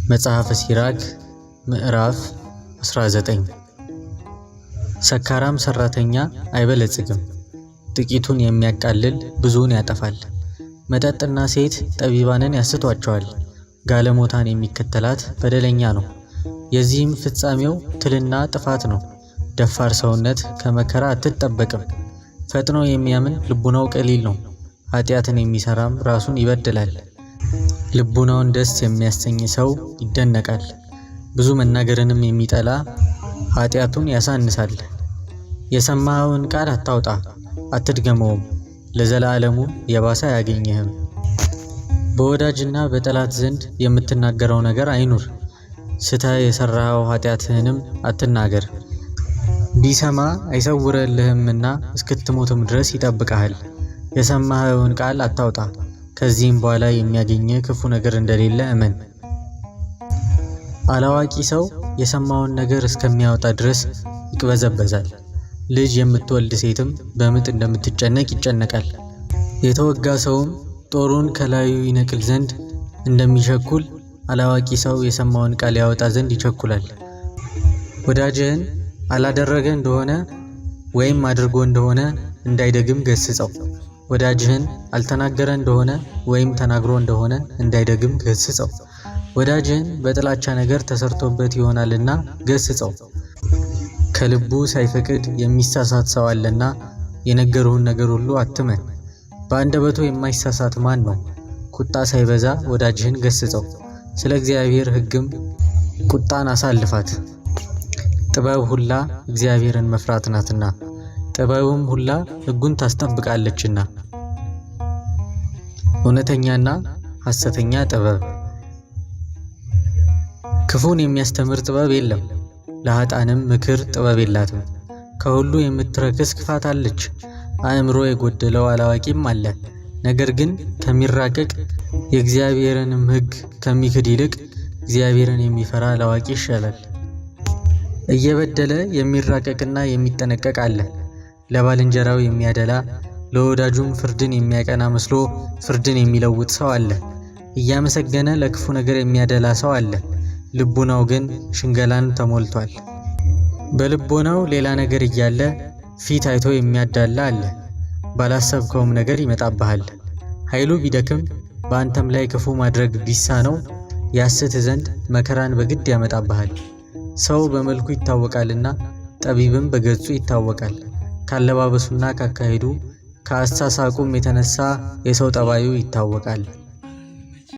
መጽሐፈ ሲራክ ምዕራፍ 19 ሰካራም ሰራተኛ አይበለጽግም፣ ጥቂቱን የሚያቃልል ብዙውን ያጠፋል። መጠጥና ሴት ጠቢባንን ያስቷቸዋል፣ ጋለሞታን የሚከተላት በደለኛ ነው። የዚህም ፍጻሜው ትልና ጥፋት ነው። ደፋር ሰውነት ከመከራ አትጠበቅም። ፈጥኖ የሚያምን ልቡናው ቀሊል ነው፣ ኃጢአትን የሚሰራም ራሱን ይበድላል። ልቡናውን ደስ የሚያሰኝ ሰው ይደነቃል፣ ብዙ መናገርንም የሚጠላ ኃጢአቱን ያሳንሳል። የሰማኸውን ቃል አታውጣ፣ አትድገመውም፣ ለዘላለሙ የባሰ አያገኝህም። በወዳጅና በጠላት ዘንድ የምትናገረው ነገር አይኑር፣ ስተህ የሰራኸው ኃጢአትህንም አትናገር። ቢሰማ አይሰውርልህምና እስክትሞትም ድረስ ይጠብቅሃል። የሰማኸውን ቃል አታውጣ፣ ከዚህም በኋላ የሚያገኝህ ክፉ ነገር እንደሌለ እመን። አላዋቂ ሰው የሰማውን ነገር እስከሚያወጣ ድረስ ይቅበዘበዛል። ልጅ የምትወልድ ሴትም በምጥ እንደምትጨነቅ ይጨነቃል። የተወጋ ሰውም ጦሩን ከላዩ ይነቅል ዘንድ እንደሚቸኩል አላዋቂ ሰው የሰማውን ቃል ያወጣ ዘንድ ይቸኩላል። ወዳጅህን አላደረገ እንደሆነ ወይም አድርጎ እንደሆነ እንዳይደግም ገስጸው። ወዳጅህን አልተናገረ እንደሆነ ወይም ተናግሮ እንደሆነ እንዳይደግም ገስጸው። ወዳጅህን በጥላቻ ነገር ተሰርቶበት ይሆናልና ገስጸው። ከልቡ ሳይፈቅድ የሚሳሳት ሰው አለና የነገሩህን ነገር ሁሉ አትመን። በአንደበቱ የማይሳሳት ማን ነው? ቁጣ ሳይበዛ ወዳጅህን ገስጸው። ስለ እግዚአብሔር ሕግም ቁጣን አሳልፋት። ጥበብ ሁላ እግዚአብሔርን መፍራት ናትና፣ ጥበብም ሁላ ሕጉን ታስጠብቃለችና። እውነተኛና ሐሰተኛ ጥበብ። ክፉን የሚያስተምር ጥበብ የለም፣ ለኃጥአንም ምክር ጥበብ የላትም። ከሁሉ የምትረክስ ክፋት አለች፣ አእምሮ የጎደለው አላዋቂም አለ። ነገር ግን ከሚራቀቅ የእግዚአብሔርንም ሕግ ከሚክድ ይልቅ እግዚአብሔርን የሚፈራ አላዋቂ ይሻላል። እየበደለ የሚራቀቅና የሚጠነቀቅ አለ። ለባልንጀራው የሚያደላ ለወዳጁም ፍርድን የሚያቀና መስሎ ፍርድን የሚለውጥ ሰው አለ። እያመሰገነ ለክፉ ነገር የሚያደላ ሰው አለ፣ ልቡናው ግን ሽንገላን ተሞልቷል። በልቦናው ሌላ ነገር እያለ ፊት አይቶ የሚያዳላ አለ። ባላሰብከውም ነገር ይመጣብሃል። ኃይሉ ቢደክም በአንተም ላይ ክፉ ማድረግ ቢሳነው ያስት ዘንድ መከራን በግድ ያመጣብሃል። ሰው በመልኩ ይታወቃልና ጠቢብም በገጹ ይታወቃል። ካለባበሱና ካካሄዱ ከአሳሳቁም የተነሳ የሰው ጠባዩ ይታወቃል።